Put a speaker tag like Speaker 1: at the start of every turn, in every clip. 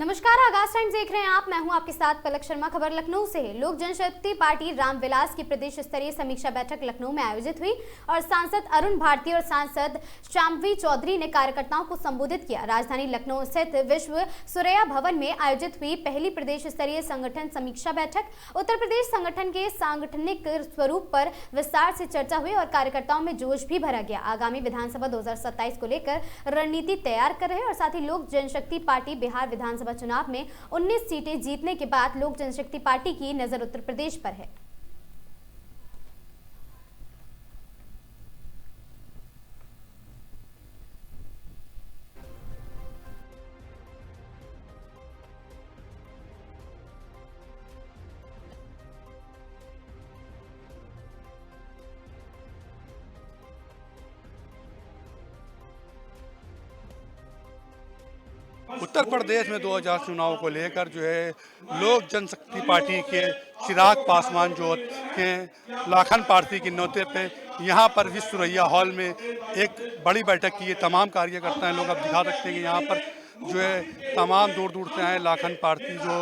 Speaker 1: नमस्कार, आगाज टाइम्स देख रहे हैं आप। मैं हूं आपके साथ पलक शर्मा। खबर लखनऊ से है। लोक जनशक्ति पार्टी रामविलास की प्रदेश स्तरीय समीक्षा बैठक लखनऊ में आयोजित हुई और सांसद अरुण भारती और सांसद शाम्वी चौधरी ने कार्यकर्ताओं को संबोधित किया। राजधानी लखनऊ स्थित विश्व सुरैया भवन में आयोजित हुई पहली प्रदेश स्तरीय संगठन समीक्षा बैठक उत्तर प्रदेश संगठन के सांगठनिक स्वरूप पर विस्तार से चर्चा हुई और कार्यकर्ताओं में जोश भी भरा गया। आगामी विधानसभा 2027 को लेकर रणनीति तैयार कर रहे और साथ ही लोक जनशक्ति पार्टी बिहार विधानसभा चुनाव में 19 सीटें जीतने के बाद लोक जनशक्ति पार्टी की नजर उत्तर प्रदेश पर है।
Speaker 2: उत्तर प्रदेश में 2000 चुनाव को लेकर जो है लोक जनशक्ति पार्टी के चिराग पासवान जो हैं लाखन पार्थी के न्योते पे यहाँ पर विश्व सुरैया हॉल में एक बड़ी बैठक की है। तमाम कार्यकर्ता हैं, लोग अब दिखा सकते हैं कि यहाँ पर जो है तमाम दूर दूर से आए लाखन पार्थी जो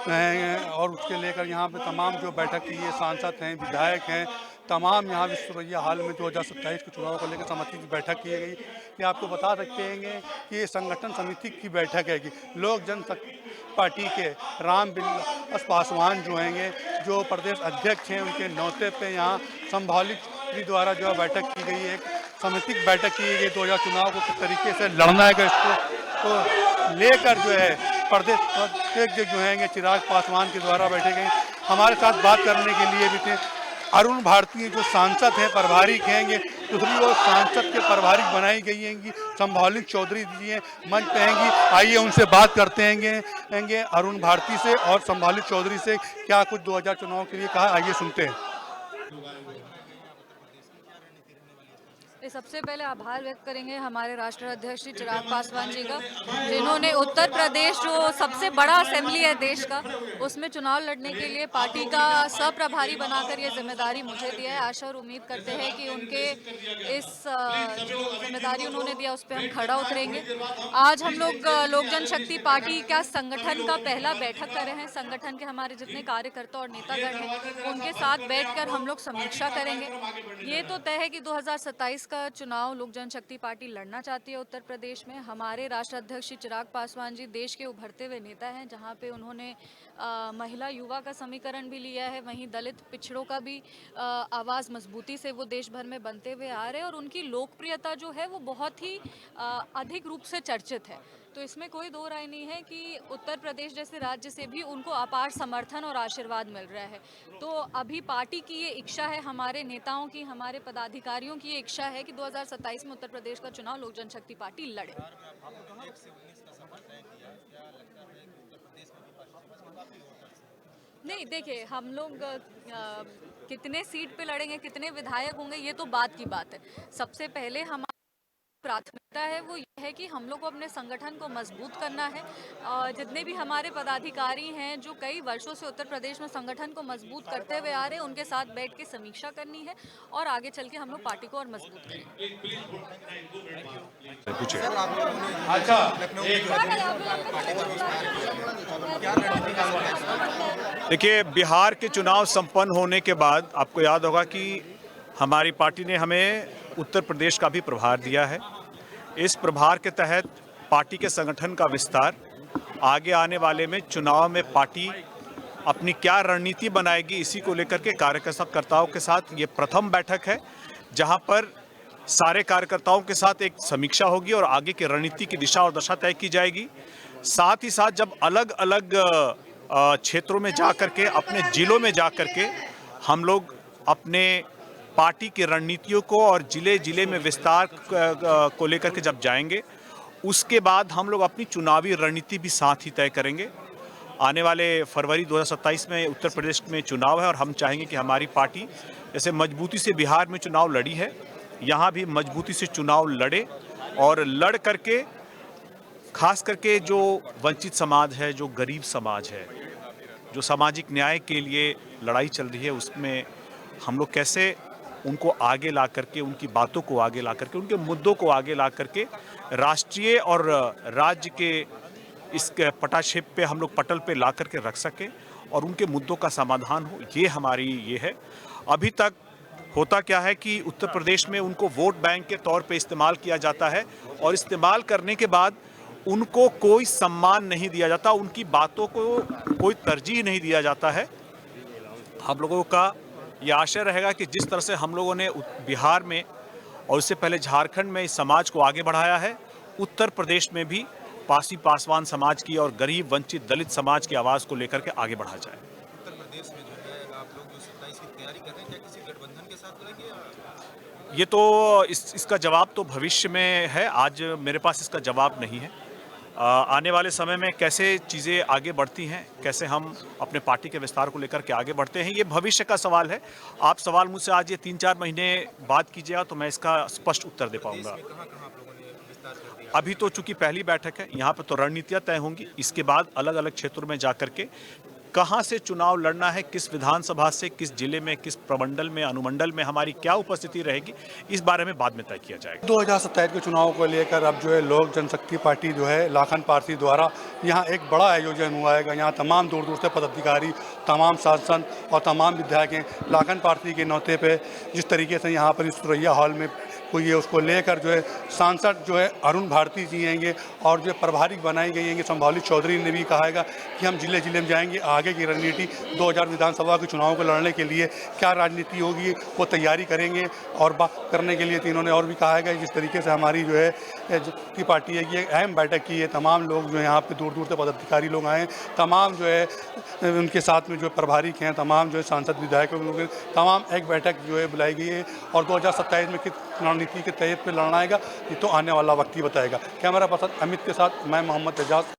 Speaker 2: हैं और उसके लेकर यहाँ पे तमाम जो बैठक की है, सांसद हैं, विधायक हैं, तमाम यहाँ विश्व सुरैया हॉल में 2027 के चुनाव को लेकर समिति की बैठक की गई। कि आपको बता सकते हैं कि ये संगठन समिति की बैठक है कि लोक जनशक्ति पार्टी के रामविलास पासवान जो हैं जो प्रदेश अध्यक्ष हैं उनके न्योते पे यहाँ संभालित द्वारा जो है बैठक की गई है। एक समिति की बैठक की गई 2000 चुनाव को किस तरीके से लड़ना है इसको तो लेकर जो है प्रदेश अध्यक्ष जो हैं चिराग पासवान के द्वारा बैठे गए। हमारे साथ बात करने के लिए भी थे अरुण भारती जो सांसद हैं, प्रभारी कहेंगे, दूसरी ओर सांसद के प्रभारी बनाई गई हैं संभालित चौधरी जी हैं मंच पे हैंगी। आइए उनसे बात करते हैं अरुण भारती से और संभालित चौधरी से क्या कुछ 2000 चुनाव के लिए कहा, आइए सुनते हैं।
Speaker 3: सबसे पहले आभार व्यक्त करेंगे हमारे राष्ट्रीय अध्यक्ष श्री चिराग पासवान जी का, जिन्होंने उत्तर प्रदेश जो सबसे बड़ा असेंबली है देश का, उसमें चुनाव लड़ने के लिए पार्टी का सह-प्रभारी बनाकर ये जिम्मेदारी मुझे दिया है। आशा और उम्मीद करते हैं कि उनके इस जो जिम्मेदारी उन्होंने दिया उस पर हम खड़ा उतरेंगे। आज हम लोग लोक जनशक्ति पार्टी का संगठन का पहला बैठक कर रहे हैं। संगठन के हमारे जितने कार्यकर्ता और नेतागण हैं उनके साथ बैठकर हम लोग समीक्षा करेंगे। ये तो तय है कि 2027 का चुनाव लोक जनशक्ति पार्टी लड़ना चाहती है उत्तर प्रदेश में। हमारे राष्ट्रीय अध्यक्ष श्री चिराग पासवान जी देश के उभरते हुए नेता हैं, जहां पे उन्होंने महिला युवा का समीकरण भी लिया है, वहीं दलित पिछड़ों का भी आवाज़ मजबूती से वो देश भर में बनते हुए आ रहे हैं और उनकी लोकप्रियता जो है वो बहुत ही अधिक रूप से चर्चित है। तो इसमें कोई दो राय नहीं है कि उत्तर प्रदेश जैसे राज्य से भी उनको अपार समर्थन और आशीर्वाद मिल रहा है। तो अभी पार्टी की ये इच्छा है, हमारे नेताओं की, हमारे पदाधिकारियों की ये इच्छा है कि 2027 में उत्तर प्रदेश का चुनाव लोक जनशक्ति पार्टी लड़े। नहीं, देखिए, हम लोग कितने सीट पे लड़ेंगे, कितने विधायक होंगे, ये तो बात की बात है। सबसे पहले हमारी प्राथमिकता है वो ये है कि हम लोग को अपने संगठन को मजबूत करना है। जितने भी हमारे पदाधिकारी हैं जो कई वर्षों से उत्तर प्रदेश में संगठन को मजबूत करते हुए आ रहे हैं, उनके साथ बैठ के समीक्षा करनी है और आगे चल के हम लोग पार्टी को और मजबूत करेंगे।
Speaker 4: देखिए, बिहार के चुनाव संपन्न होने के बाद आपको याद होगा कि हमारी पार्टी ने हमें उत्तर प्रदेश का भी प्रभार दिया है। इस प्रभार के तहत पार्टी के संगठन का विस्तार, आगे आने वाले में चुनाव में पार्टी अपनी क्या रणनीति बनाएगी, इसी को लेकर के कार्यकर्ताओं के साथ ये प्रथम बैठक है, जहां पर सारे कार्यकर्ताओं के साथ एक समीक्षा होगी और आगे की रणनीति की दिशा और दशा तय की जाएगी। साथ ही साथ जब अलग अलग क्षेत्रों में जा करके, अपने जिलों में जा करके हम लोग अपने पार्टी की रणनीतियों को और जिले जिले में विस्तार को लेकर के जब जाएंगे, उसके बाद हम लोग अपनी चुनावी रणनीति भी साथ ही तय करेंगे। आने वाले फरवरी 2027 में उत्तर प्रदेश में चुनाव है और हम चाहेंगे कि हमारी पार्टी जैसे मजबूती से बिहार में चुनाव लड़ी है, यहाँ भी मजबूती से चुनाव लड़े और लड़ करके खास करके जो वंचित समाज है, जो गरीब समाज है, जो सामाजिक न्याय के लिए लड़ाई चल रही है, उसमें हम लोग कैसे उनको आगे ला करके, उनकी बातों को आगे ला करके, उनके मुद्दों को आगे ला करके राष्ट्रीय और राज्य के इस पटाक्षेप पे हम लोग पटल पे ला करके रख सकें और उनके मुद्दों का समाधान हो, ये हमारी ये है। अभी तक होता क्या है कि उत्तर प्रदेश में उनको वोट बैंक के तौर पे इस्तेमाल किया जाता है और इस्तेमाल करने के बाद उनको कोई सम्मान नहीं दिया जाता, उनकी बातों को कोई तरजीह नहीं दिया जाता है। हम लोगों का ये आशय रहेगा कि जिस तरह से हम लोगों ने बिहार में और उससे पहले झारखंड में इस समाज को आगे बढ़ाया है, उत्तर प्रदेश में भी पासी पासवान समाज की और गरीब वंचित दलित समाज की आवाज़ को लेकर के आगे बढ़ा जाए।
Speaker 5: उत्तर प्रदेश में जो है आप लोग जो 27 की तैयारी कर रहे हैं, क्या किसी गठबंधन के साथ करेंगे या?
Speaker 4: ये तो इसका जवाब तो भविष्य में है, आज मेरे पास इसका जवाब नहीं है। आने वाले समय में कैसे चीज़ें आगे बढ़ती हैं, कैसे हम अपने पार्टी के विस्तार को लेकर के आगे बढ़ते हैं, ये भविष्य का सवाल है। आप सवाल मुझसे आज ये 3-4 महीने बाद कीजिएगा तो मैं इसका स्पष्ट उत्तर दे पाऊंगा।
Speaker 5: कहाँ कहाँ आप लोगों ने विस्तार कर दिया?
Speaker 4: अभी तो चूंकि पहली बैठक है, यहाँ पर तो रणनीतियाँ तय होंगी। इसके बाद अलग अलग क्षेत्रों में जा करके कहाँ से चुनाव लड़ना है, किस विधानसभा से, किस जिले में, किस प्रमंडल में, अनुमंडल में हमारी क्या उपस्थिति रहेगी, इस बारे में बाद में तय किया जाएगा।
Speaker 2: 2027 के चुनाव को लेकर अब जो है लोक जनशक्ति पार्टी जो है लाखन पारसी द्वारा यहाँ एक बड़ा आयोजन हुआ है। यहाँ तमाम दूर दूर से पदाधिकारी, तमाम सांसद और तमाम विधायक लाखन पारसी के न्योते पे जिस तरीके से यहाँ पर इस सुरैया हॉल में हुई है, उसको लेकर जो है सांसद जो है अरुण भारती जी आएंगे और जो प्रभारी बनाई गई हैं संभावली चौधरी ने भी कहा है कि हम जिले जिले में जाएंगे, आगे की रणनीति 2000 विधानसभा के चुनाव को लड़ने के लिए क्या राजनीति होगी वो तैयारी करेंगे। और बात करने के लिए तीनों ने और भी कहा है कि जिस तरीके से हमारी जो है की पार्टी है कि एक अहम बैठक की है, तमाम लोग जो है यहाँ पे दूर दूर से पदाधिकारी लोग आए, तमाम जो है उनके साथ में जो प्रभारी हैं, तमाम जो है सांसद विधायक लोग, तमाम एक बैठक जो है बुलाई गई है और 2027 में किस रणनीति के तहत पे लड़ना आएगा ये तो आने वाला वक्त ही बताएगा। कैमरा पर्सन अमित के साथ मैं मोहम्मद एजाज।